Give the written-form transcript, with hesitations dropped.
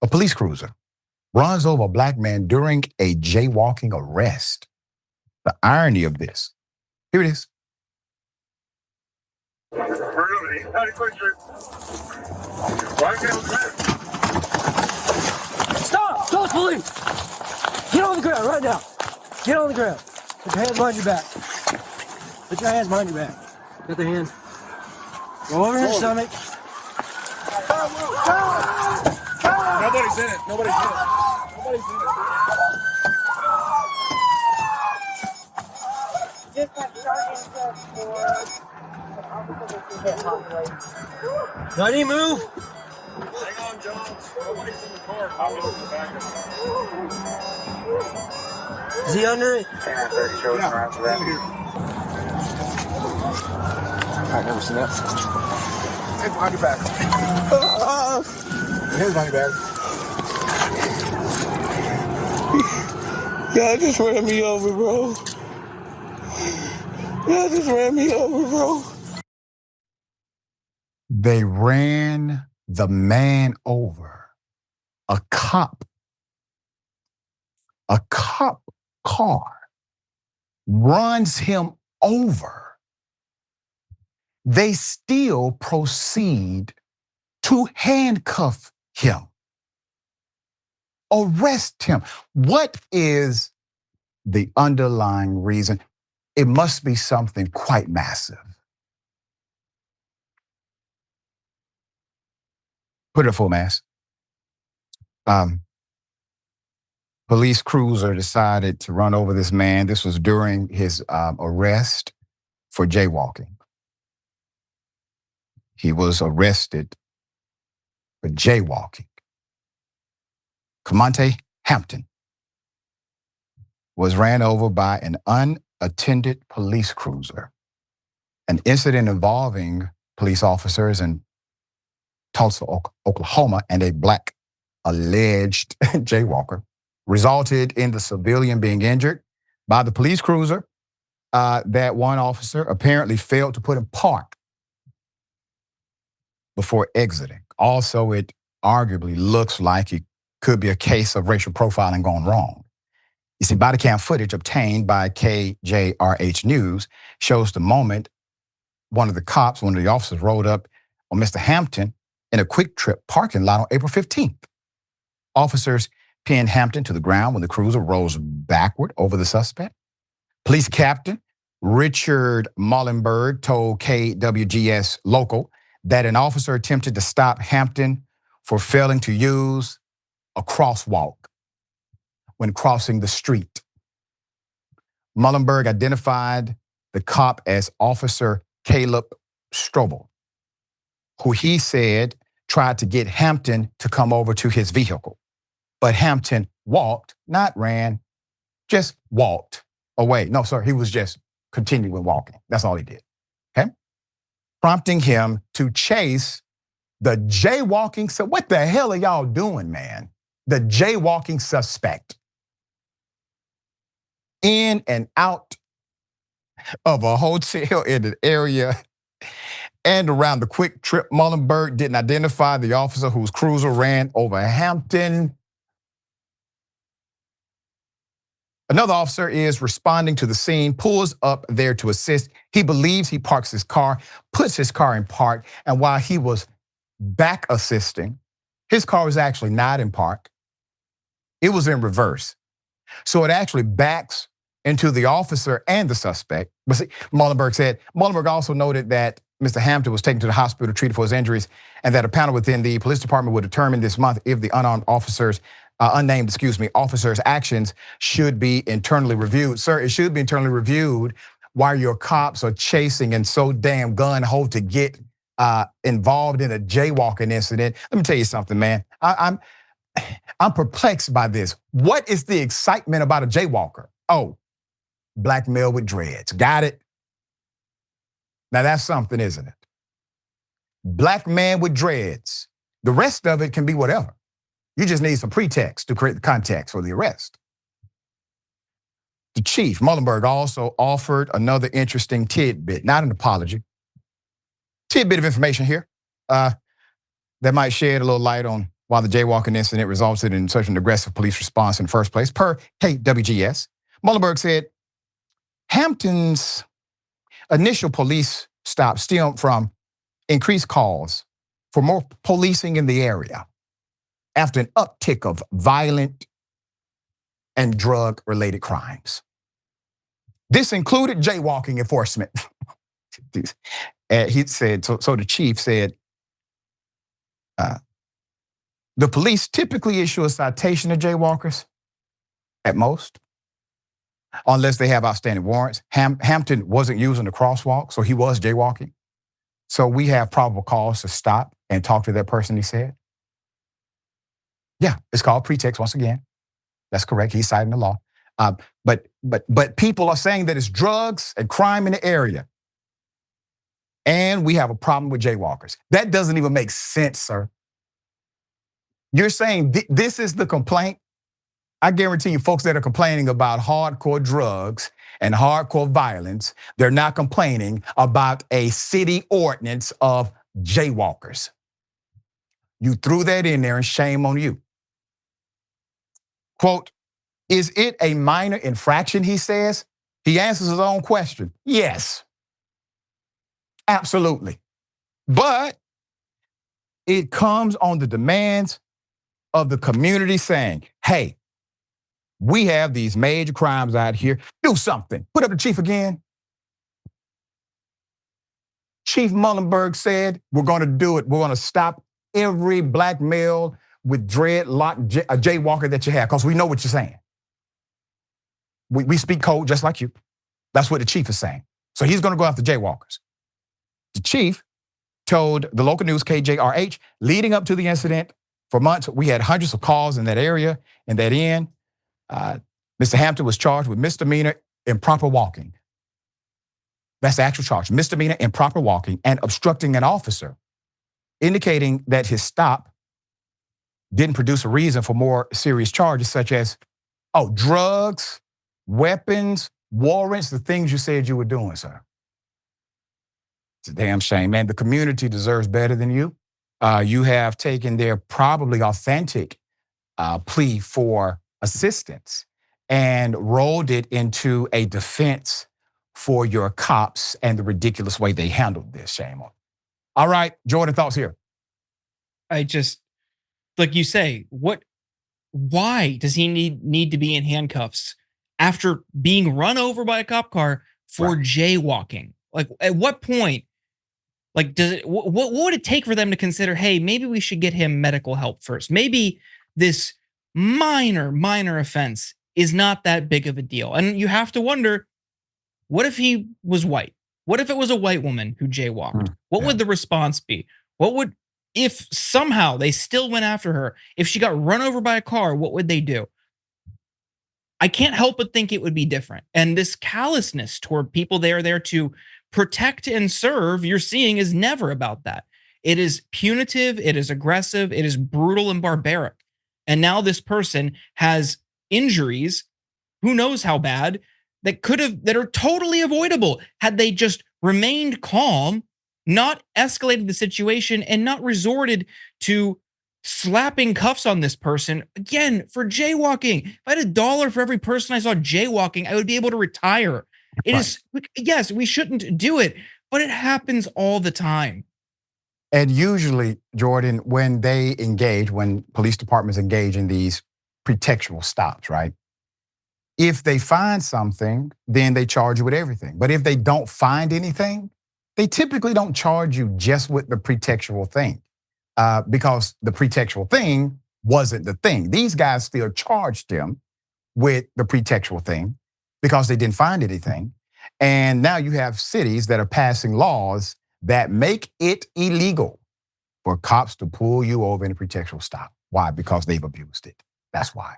A police cruiser runs over a black man during a jaywalking arrest. The irony of this. Here it is. Stop! Stop, police! Get on the ground right now. Get on the ground. Put your hands behind your back. Put your hands behind your back. Got the hand. Go over your stomach. Nobody's in it. Nobody's in it. Nobody's in it. Just like charging for Do I need to move? Hang on, John. Nobody's in the car. I'll go to the back of it. Is he under it? Yeah, I've never seen that. Hands behind your back. Hands behind your back. Y'all just ran me over, bro. Y'all just ran me over, bro. They ran the man over. A cop car runs him over. They still proceed to handcuff him, arrest him. What is the underlying reason? It must be something quite massive. Put it at full mass. Police cruiser decided to run over this man. This was during his arrest for jaywalking. He was arrested for jaywalking. Comonte Hampton was ran over by an unattended police cruiser. An incident involving police officers in Tulsa, Oklahoma, and a black alleged jaywalker resulted in the civilian being injured by the police cruiser. That one officer apparently failed to put in park before exiting. Also, it arguably looks like it could be a case of racial profiling gone wrong. You see, body cam footage obtained by KJRH News shows the moment one of the officers rode up on Mr. Hampton in a Quick Trip parking lot on April 15th. Officers pinned Hampton to the ground when the cruiser rose backward over the suspect. Police Captain Richard Mullenberg told KWGS Local that an officer attempted to stop Hampton for failing to use a crosswalk when crossing the street. Mullenberg identified the cop as Officer Caleb Strobel, who he said tried to get Hampton to come over to his vehicle. But Hampton walked, not ran, just walked away. No, sir, he was just continuing walking. That's all he did, okay? Prompting him to chase the jaywalking. So what the hell are y'all doing, man? The jaywalking suspect in and out of a hotel in an area and around the Quick Trip. Mullenberg didn't identify the officer whose cruiser ran over Hampton. Another officer is responding to the scene, pulls up there to assist. He believes he parks his car, puts his car in park, and while he was back assisting, his car was actually not in park. It was in reverse. So it actually backs into the officer and the suspect. But see, Mullenberg also noted that Mr. Hampton was taken to the hospital, treated for his injuries, and that a panel within the police department will determine this month if the unnamed officers' actions should be internally reviewed. Sir, it should be internally reviewed while your cops are chasing and so damn gun-ho to get involved in a jaywalking incident. Let me tell you something, man. I'm perplexed by this. What is the excitement about a jaywalker? Oh, black male with dreads. Got it? Now that's something, isn't it? Black man with dreads. The rest of it can be whatever. You just need some pretext to create the context for the arrest. The chief, Mullenberg, also offered another interesting tidbit, not an apology. Tidbit of information here that might shed a little light on while the jaywalking incident resulted in such an aggressive police response in the first place, per KWGS. Muhlenberg said Hampton's initial police stop stemmed from increased calls for more policing in the area after an uptick of violent and drug-related crimes. This included jaywalking enforcement. He said, so the chief said, the police typically issue a citation to jaywalkers at most, unless they have outstanding warrants. Hampton wasn't using the crosswalk, so he was jaywalking. So we have probable cause to stop and talk to that person, he said. Yeah, it's called pretext once again. That's correct, he's citing the law. But people are saying that it's drugs and crime in the area. And we have a problem with jaywalkers. That doesn't even make sense, sir. You're saying this is the complaint? I guarantee you folks that are complaining about hardcore drugs and hardcore violence, they're not complaining about a city ordinance of jaywalkers. You threw that in there and shame on you. Quote, is it a minor infraction, he says? He answers his own question. Yes, absolutely. But it comes on the demands of the community saying, hey, we have these major crimes out here. Do something. Put up the chief again. Chief Muhlenberg said, we're going to do it. We're going to stop every black male with dreadlock jaywalker that you have, because we know what you're saying. We speak code just like you. That's what the chief is saying. So he's going to go after jaywalkers. The chief told the local news KJRH, leading up to the incident, for months, we had hundreds of calls in that area, in that inn. Mr. Hampton was charged with misdemeanor improper walking. That's the actual charge, misdemeanor improper walking and obstructing an officer, indicating that his stop didn't produce a reason for more serious charges such as, drugs, weapons, warrants, the things you said you were doing, sir. It's a damn shame, man. The community deserves better than you. You have taken their probably authentic plea for assistance and rolled it into a defense for your cops and the ridiculous way they handled this. Shame on. All right, Jordan, thoughts here. I just, like you say, why does he need to be in handcuffs after being run over by a cop car for jaywalking? Like, at what point, like, what would it take for them to consider, hey, maybe we should get him medical help first? Maybe this minor offense is not that big of a deal. And you have to wonder, what if he was white? What if it was a white woman who jaywalked? What would the response be? If somehow they still went after her, if she got run over by a car, what would they do? I can't help but think it would be different. And this callousness toward people they are there to protect and serve, you're seeing, is never about that. It is punitive, it is aggressive, it is brutal and barbaric. And now this person has injuries, who knows how bad, that are totally avoidable had they just remained calm, not escalated the situation, and not resorted to slapping cuffs on this person, again, for jaywalking. If I had $1 for every person I saw jaywalking, I would be able to retire. Yes, we shouldn't do it, but it happens all the time. And usually, Jordan, when police departments engage in these pretextual stops, right? If they find something, then they charge you with everything. But if they don't find anything, they typically don't charge you just with the pretextual thing, because the pretextual thing wasn't the thing. These guys still charged him with the pretextual thing because they didn't find anything. And now you have cities that are passing laws that make it illegal for cops to pull you over in a pretextual stop. Why? Because they've abused it. That's why.